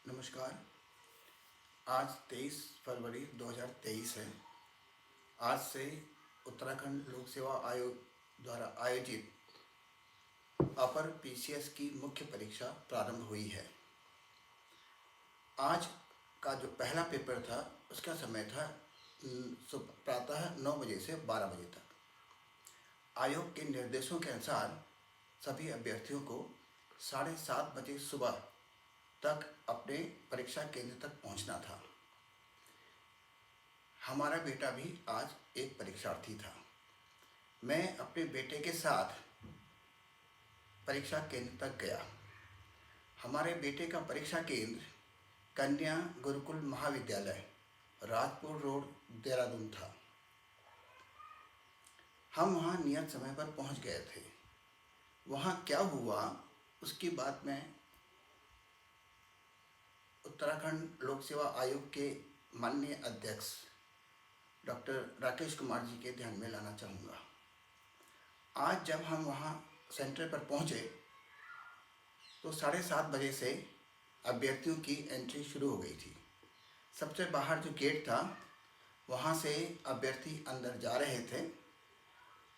नमस्कार। आज 23 फरवरी 2023 है। आज से उत्तराखंड लोक सेवा आयोग द्वारा आयोजित अपर पीसीएस की मुख्य परीक्षा प्रारंभ हुई है। आज का जो पहला पेपर था उसका समय था प्रातः 9 बजे से 12 बजे तक। आयोग के निर्देशों के अनुसार सभी अभ्यर्थियों को 7:30 बजे सुबह तक अपने परीक्षा केंद्र तक पहुंचना था। हमारा बेटा भी आज एक परीक्षार्थी था। मैं अपने बेटे के साथ परीक्षा केंद्र तक गया। हमारे बेटे का परीक्षा केंद्र कन्या गुरुकुल महाविद्यालय राजपुर रोड देहरादून था। हम वहाँ नियत समय पर पहुँच गए थे। वहाँ क्या हुआ उसकी बात मैं उत्तराखंड लोक सेवा आयोग के माननीय अध्यक्ष डॉक्टर राकेश कुमार जी के ध्यान में लाना चाहूँगा। आज जब हम वहाँ सेंटर पर पहुँचे तो 7:30 बजे से अभ्यर्थियों की एंट्री शुरू हो गई थी। सबसे बाहर जो गेट था वहाँ से अभ्यर्थी अंदर जा रहे थे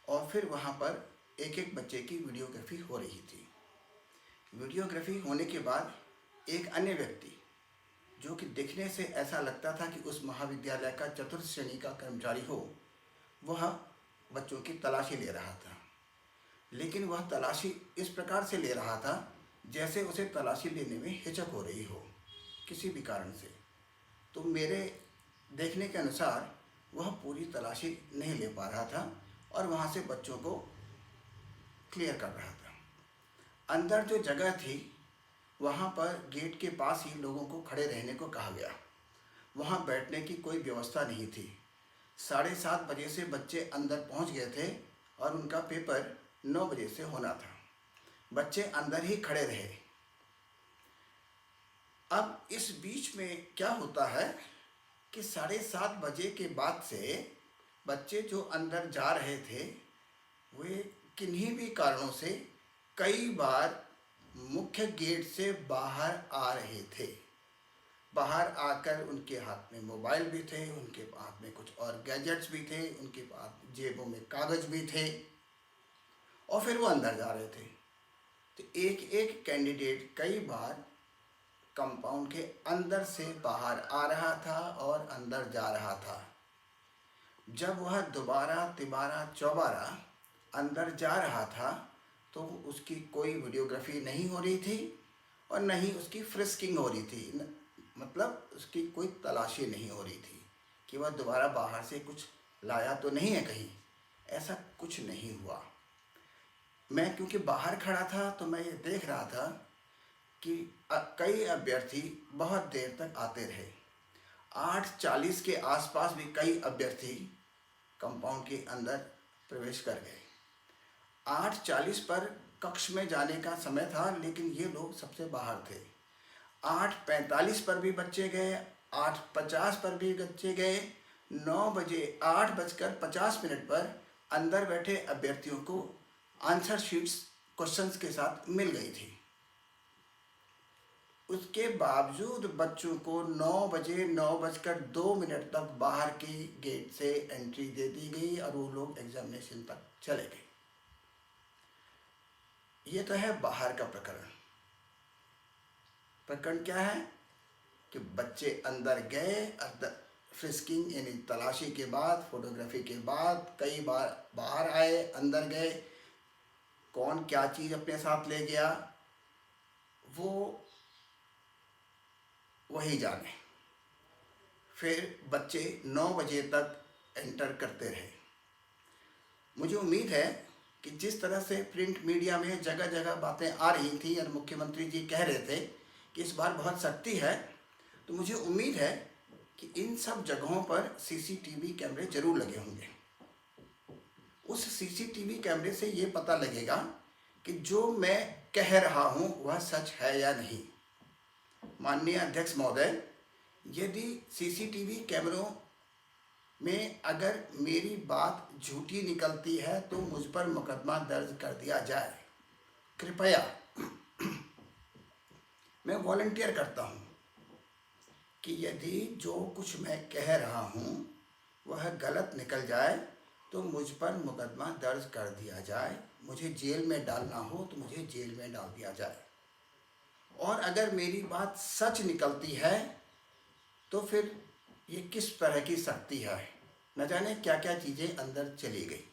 और फिर वहाँ पर एक एक बच्चे की वीडियोग्राफी हो रही थी। वीडियोग्राफी होने के बाद एक अन्य व्यक्ति जो कि दिखने से ऐसा लगता था कि उस महाविद्यालय का चतुर्थ श्रेणी का कर्मचारी हो, वह बच्चों की तलाशी ले रहा था। लेकिन वह तलाशी इस प्रकार से ले रहा था जैसे उसे तलाशी लेने में हिचक हो रही हो किसी भी कारण से। तो मेरे देखने के अनुसार वह पूरी तलाशी नहीं ले पा रहा था और वहाँ से बच्चों को क्लियर कर रहा था। अंदर जो जगह थी वहाँ पर गेट के पास ही लोगों को खड़े रहने को कहा गया। वहाँ बैठने की कोई व्यवस्था नहीं थी। 7:30 बजे से बच्चे अंदर पहुँच गए थे और उनका पेपर 9 बजे से होना था। बच्चे अंदर ही खड़े रहे। अब इस बीच में क्या होता है कि 7:30 बजे के बाद से बच्चे जो अंदर जा रहे थे वे किन्हीं भी कारणों से कई बार मुख्य गेट से बाहर आ रहे थे। बाहर आकर उनके हाथ में मोबाइल भी थे, उनके हाथ में कुछ और गैजेट्स भी थे, उनके पास जेबों में कागज़ भी थे और फिर वो अंदर जा रहे थे। तो एक एक कैंडिडेट कई बार कंपाउंड के अंदर से बाहर आ रहा था और अंदर जा रहा था। जब वह दोबारा तिबारा चौबारा अंदर जा रहा था तो उसकी कोई वीडियोग्राफी नहीं हो रही थी और न ही उसकी फ्रिस्किंग हो रही थी, मतलब उसकी कोई तलाशी नहीं हो रही थी कि वह दोबारा बाहर से कुछ लाया तो नहीं है कहीं। ऐसा कुछ नहीं हुआ। मैं क्योंकि बाहर खड़ा था तो मैं ये देख रहा था कि कई अभ्यर्थी बहुत देर तक आते रहे। 8:40 के आसपास भी कई अभ्यर्थी कंपाउंड के अंदर प्रवेश कर गए। 8:40 पर कक्ष में जाने का समय था लेकिन ये लोग सबसे बाहर थे। 8:45 पर भी बच्चे गए, 8:50 पर भी बच्चे गए। 9 बजे 8:50 पर अंदर बैठे अभ्यर्थियों को आंसर शीट्स क्वेश्चंस के साथ मिल गई थी। उसके बावजूद बच्चों को 9 बजे 9:02 तक बाहर की गेट से एंट्री दे दी गई और वो लोग एग्जामिनेशन तक चले गए। ये तो है बाहर का प्रकरण। प्रकरण क्या है कि बच्चे अंदर गए, फ्रिस्किंग यानी तलाशी के बाद, फोटोग्राफी के बाद कई बार बाहर आए, अंदर गए। कौन क्या चीज़ अपने साथ ले गया वो वही जाने। फिर बच्चे 9 बजे तक एंटर करते रहे। मुझे उम्मीद है कि जिस तरह से प्रिंट मीडिया में जगह जगह बातें आ रही थी और मुख्यमंत्री जी कह रहे थे कि इस बार बहुत सख्ती है, तो मुझे उम्मीद है कि इन सब जगहों पर सीसीटीवी कैमरे जरूर लगे होंगे। उस सीसीटीवी कैमरे से ये पता लगेगा कि जो मैं कह रहा हूँ वह सच है या नहीं। माननीय अध्यक्ष महोदय, यदि सीसीटीवी कैमरों में अगर मेरी बात झूठी निकलती है तो मुझ पर मुकदमा दर्ज कर दिया जाए। कृपया मैं वॉलंटियर करता हूँ कि यदि जो कुछ मैं कह रहा हूँ वह गलत निकल जाए तो मुझ पर मुकदमा दर्ज कर दिया जाए, मुझे जेल में डालना हो तो मुझे जेल में डाल दिया जाए। और अगर मेरी बात सच निकलती है तो फिर ये किस तरह की शक्ति है, न जाने क्या क्या चीज़ें अंदर चली गई।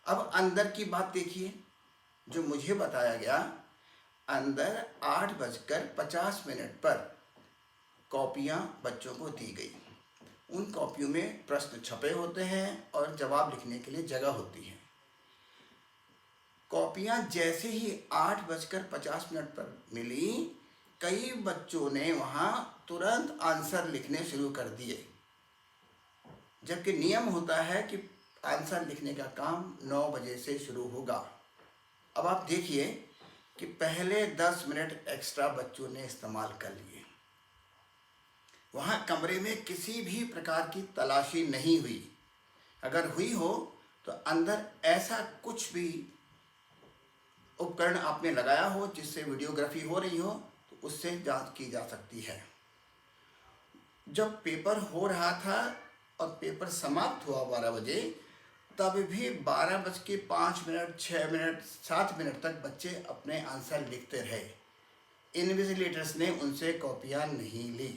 अब अंदर की बात देखिए, जो मुझे बताया गया, अंदर 8:50 पर कॉपियाँ बच्चों को दी गई। उन कॉपियों में प्रश्न छपे होते हैं और जवाब लिखने के लिए जगह होती है। कॉपियाँ जैसे ही 8:50 पर मिली, कई बच्चों ने वहाँ तुरंत आंसर लिखने शुरू कर दिए, जबकि नियम होता है कि आंसर लिखने का काम 9 बजे से शुरू होगा। अब आप देखिए कि पहले 10 मिनट एक्स्ट्रा बच्चों ने इस्तेमाल कर लिए। वहाँ कमरे में किसी भी प्रकार की तलाशी नहीं हुई। अगर हुई हो तो अंदर ऐसा कुछ भी उपकरण आपने लगाया हो जिससे वीडियोग्राफी हो रही हो तो उससे जांच की जा सकती है। जब पेपर हो रहा था और पेपर समाप्त हुआ 12 बजे, तब भी 12:05, 6 मिनट, 7 मिनट तक बच्चे अपने आंसर लिखते रहे। इन्विजिलेटर्स ने उनसे कॉपियाँ नहीं ली।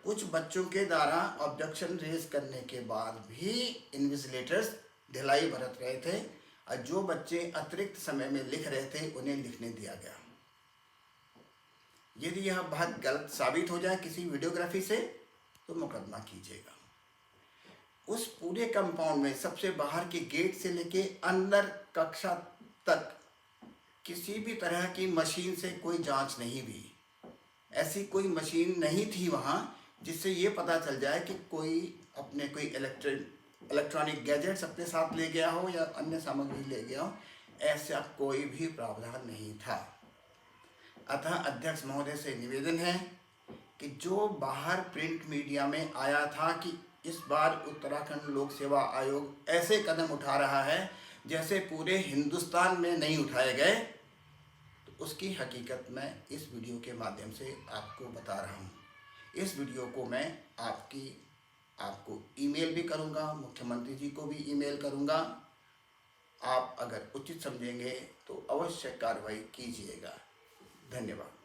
कुछ बच्चों के द्वारा ऑब्जेक्शन रेज करने के बाद भी इन्विजिलेटर्स ढिलाई बरत रहे थे और जो बच्चे अतिरिक्त समय में लिख रहे थे उन्हें लिखने दिया गया। यदि यह बात गलत साबित हो जाए किसी वीडियोग्राफी से तो मुकदमा कीजिएगा। उस पूरे कंपाउंड में सबसे बाहर के गेट से लेके अंदर कक्षा तक किसी भी तरह की मशीन से कोई जांच नहीं हुई। ऐसी कोई मशीन नहीं थी वहाँ जिससे ये पता चल जाए कि कोई अपने कोई इलेक्ट्रॉनिक गैजेट्स अपने साथ ले गया हो या अन्य सामग्री ले गया हो। ऐसा कोई भी प्रावधान नहीं था। अतः अध्यक्ष महोदय से निवेदन है कि जो बाहर प्रिंट मीडिया में आया था कि इस बार उत्तराखंड लोक सेवा आयोग ऐसे कदम उठा रहा है जैसे पूरे हिंदुस्तान में नहीं उठाए गए, तो उसकी हकीकत मैं इस वीडियो के माध्यम से आपको बता रहा हूँ। इस वीडियो को मैं आपको ईमेल भी करूँगा, मुख्यमंत्री जी को भी ईमेल करूँगा। आप अगर उचित समझेंगे तो अवश्य कार्रवाई कीजिएगा। धन्यवाद।